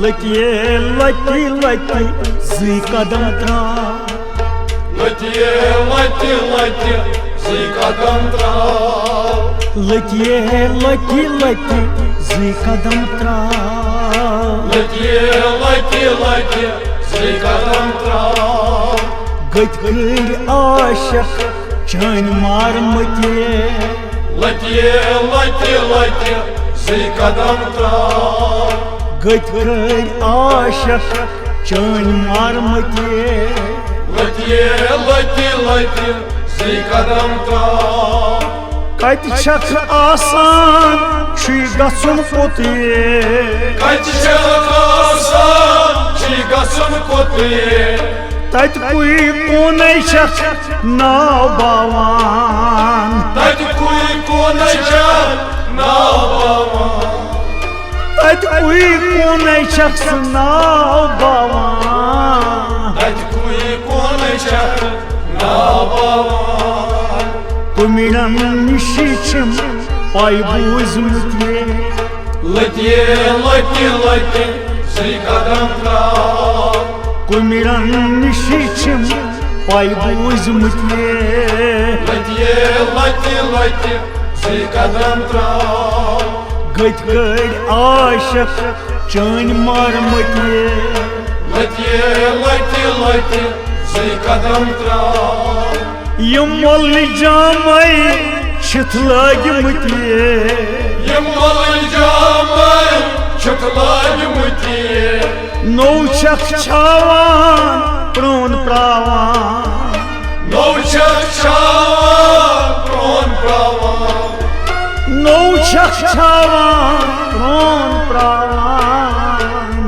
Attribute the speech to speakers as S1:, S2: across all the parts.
S1: लतिये लति लति जी कदम त्रा
S2: लतिये लति लति जी कदम त्रा
S1: लतिये लति लति जी कदम त्रा
S2: लतिये लति लति जी कदम त्रा
S1: गत आशक चान मार मतिये
S2: लतिये लति लति जी कदम त्रा
S1: गत आशक चान मार मतिये
S2: लतिये लति लति जी कदम त्रा
S1: कत छक आसान छी गसुन पोतिये
S2: कत छक आसान छी गसुन पोतिये
S1: तत कोई कोने छक नाव बावान
S2: तत कोई कोने छक नाव बावान
S1: तत कोई कोने छक नाव बावान
S2: तत कोई कोने छक नाव बावान
S1: कुमिरन निशिचम पाई बूझमुतिये
S2: लतिये लति लति जी कदम त्रा
S1: कुमिरन निशिचम पाई बूझमुतिये
S2: लतिये लति लति जी कदम त्रा
S1: गत आशक चान मार मतिये
S2: लतिये लति लति जी कदम त्रा
S1: यम मोल जामई छित लगिमतिये
S2: यम मोल जामई छित लगिमतिये
S1: नौ छक छावान प्रोन प्रावान
S2: नौ छक छावान प्रोन प्रावान
S1: नौ छक छावान प्रोन प्रावान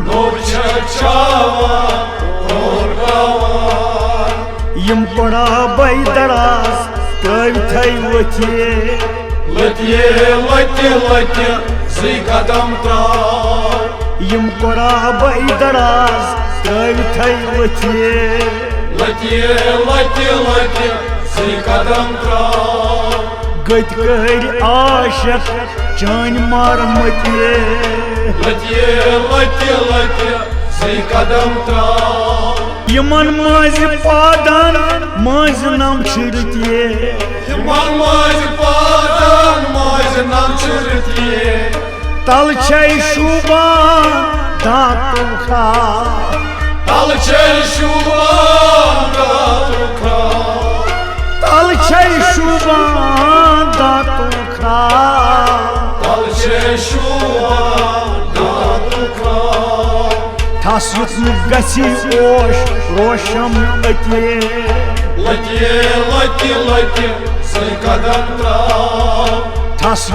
S2: नौ छक छावान प्रोन प्रावान
S1: यम पड़ा बाई दराज कवि थई वथिये
S2: लतिये लति लति जी कदम त्रा
S1: यम पड़ा बाई दराज कवि थई वथिये
S2: लतिये लति लति जी कदम त्रा
S1: गत आशक चान मार मतिये
S2: लतिये लति लति जी कदम त्रा
S1: यमन माज पादन माज नाम छिड़तिये
S2: यमन माज पादन माज नाम छिड़तिये
S1: तल छै शुबान दातु खा
S2: तल छै शुबान दातु खा
S1: तल छै शुबान दातु खा
S2: तल छै शुबान दातु खा
S1: ठस गसी ओश रोशम अतिये
S2: लतिये लति लति जी कदम त्रा
S1: ठस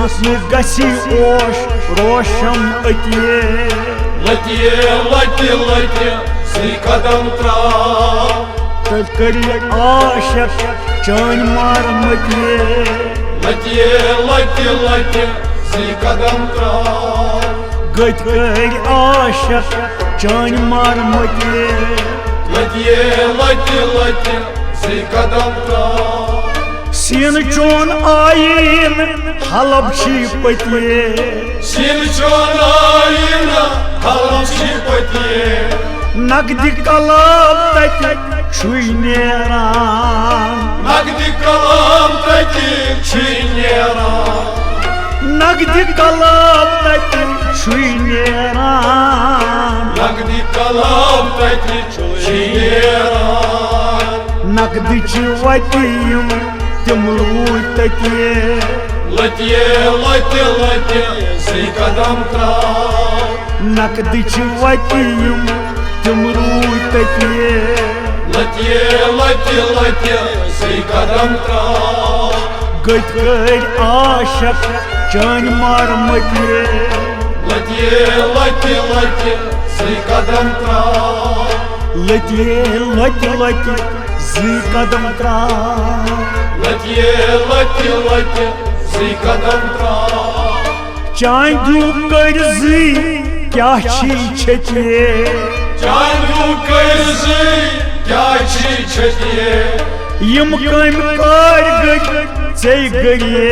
S1: गसी ओश रोशम अतिये
S2: लतिये लति लति जी कदम त्रा
S1: तल करी आशक चान मार मतिये
S2: लतिये लति लति जी कदम त्रा
S1: गत आशक चान मार मतिये
S2: लतिये लति लति जी कदम त्रा
S1: सीन चोन आयन हलब छी पतिये
S2: सीन चोन आयन हलब छी पतिये
S1: नगदी कलाम तति छुई नेरान
S2: नगदी कलाम तति छुई नेरान
S1: नगदी कलाम तति छुई नेरान
S2: नगदी कलाम तति छुई नेरान
S1: नगदी वतियम तिम रूद ततिये
S2: लतिये लति लति जी कदम त्रा
S1: नगदी वतियम तिम रूद ततिये
S2: लतिये लति लति जी कदम त्रा
S1: गत आशक चान मार मतिये
S2: लतिये लति लति जी कदम त्रा
S1: लतिये लति लति जी कदम त्रा
S2: लतिये लति लति जी कदम त्रा
S1: चांदू कर जी क्या छी छतिये
S2: चांदू कर जी क्या छी छतिये
S1: यम कम कार गज से गरिए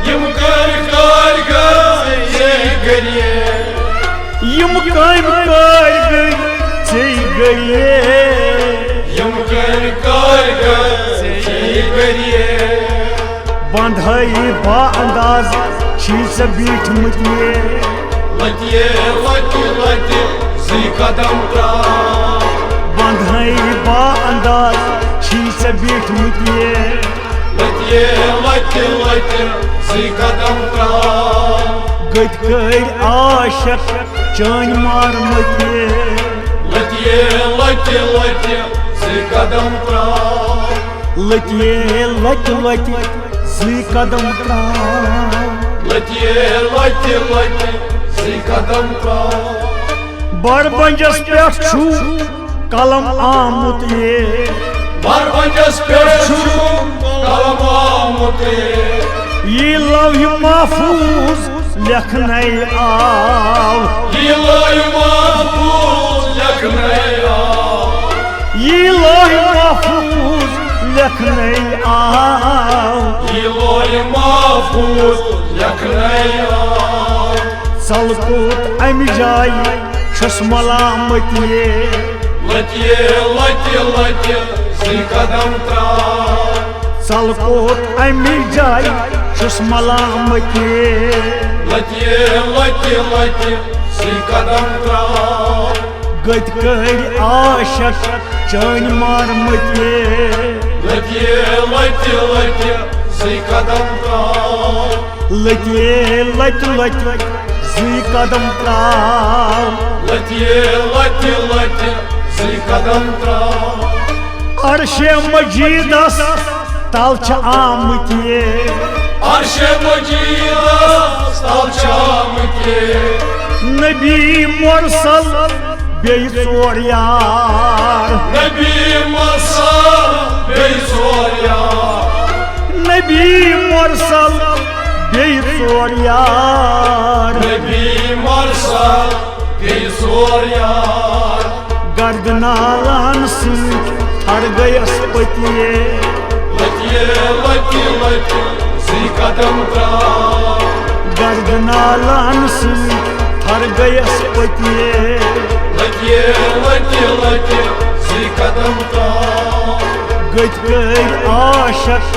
S2: यम कर कार गज से गरिए
S1: यम काम कर गई चे गए
S2: यम कर गए गरिए
S1: बंधाई बा अंदाज शीश बीठ मुझे
S2: लतिए लति सी कदम त्रा
S1: बंधाई बा अंदाज शीश बीठ मुझे
S2: लतिए लति सी कदम त्रा
S1: गत कर आशक चान मार मुझे
S2: लतिए लति सी कदम त्रा
S1: लतिए लति सी कदम त्रा
S2: लतिए लति सी कदम त्रा
S1: बरबंजस पे छु कलम आमुत ये
S2: बरबंजस पे छु कलम आमुत
S1: ये लव महफूज लिखने आव
S2: ये लव महफूज लिखने आव
S1: ये लव महफूज लिखने आव
S2: ये लव महफूज लिखने आव
S1: सलकोत अम जाय छस मलामत ये
S2: लतिए लति सी कदम त्रा
S1: सलकोत अम जाय छस मलामत ये
S2: लतिए लति सी कदम त्रा
S1: गत कर आशक चान मार मत
S2: लतिए लति सी कदम त्रा
S1: लतिए लति सी कदम त्रा
S2: लतिए लति सी कदम त्रा
S1: अर्शे मजीदस तल छ आमत ये
S2: अर्शे मजीदस तल छ आमत ये
S1: नबी मुरसल बेई सोर यार
S2: नबी मुरसल बेई सोर यार
S1: नबी मुरसल बेई सोर यार
S2: नबी मुरसल बेई सोर यार
S1: गर्दनालान सिंह हर गयस पतिए
S2: लतिए लति सी कदम त्रा
S1: गर्दनालान सिंह हर गयस पतिए
S2: लतिए लति सी कदम त्रा
S1: गत कर आशक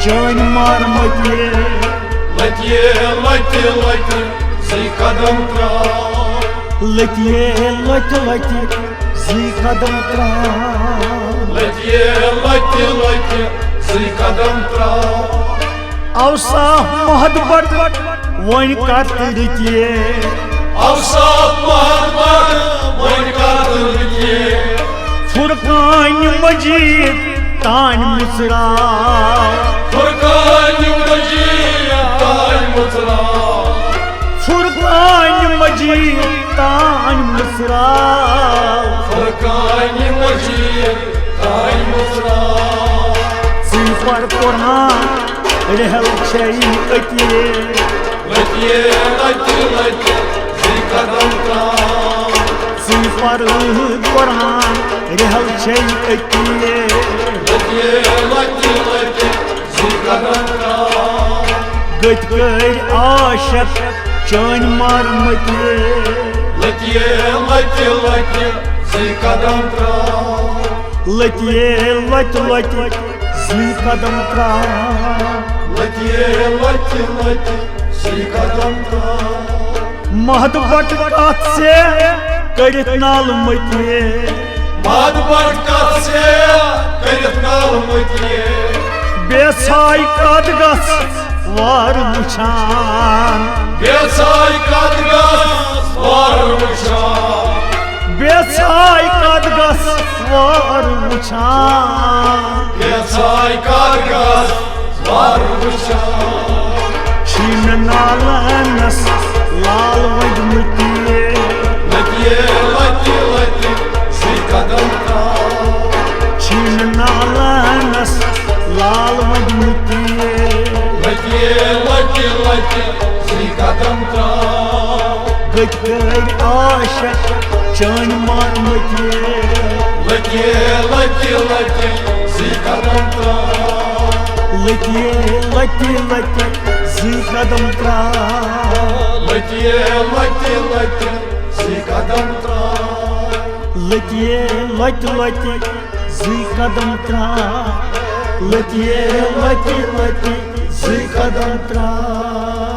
S1: चान मार मतिए
S2: लतिए लति सी कदम त्रा
S1: लतिए लति सी कदम त्रा
S2: लतिए लति सी कदम त्रा
S1: औसा महदबत वन कतरिए
S2: औसा महदबत वन कतरिए
S1: फुरकान मजीद तान मुसरा
S2: फुरकान मजीद तान मुसरा
S1: फुरकान मजीद तान मुसरा
S2: फुरकान मजीद तान मुसरा
S1: सिफर कुरान रहल छई अतिए
S2: लतिए लति सी कदम त्रा
S1: सिफर कुरान रहल छई अतिए
S2: लतिए लति सी कदम त्रा
S1: गत कर आशक चान मार मतिए
S2: लतिए लति सी कदम त्रा
S1: लतिए लति सी कदम त्रा
S2: लतिए लति सी कदम त्रा
S1: महदबत कत से करित नाल मतिए
S2: महदबत कत से करित नाल मतिए
S1: बेसाई कद गस वार मुछान
S2: बेसाई कद गस वार मुछान
S1: बेसाई कद गस वार मुछान
S2: बेसाई कद गस वार मुछान
S1: शीन नालनस लाल वज मुतिए
S2: लतिए लति सी कदम त्रा
S1: शीन नालनस लाल वज मुतिए
S2: लतिए लति सी कदम त्रा
S1: गत कर आशक चान मार मतिए
S2: लतिए लति सी कदम त्रा
S1: लतिए लति सी कदम त्रा
S2: लतिए लति सी قدم تراي
S1: لتیه لتی لتی زی قدم ترا لتیه لتی لتی زی قدم ترا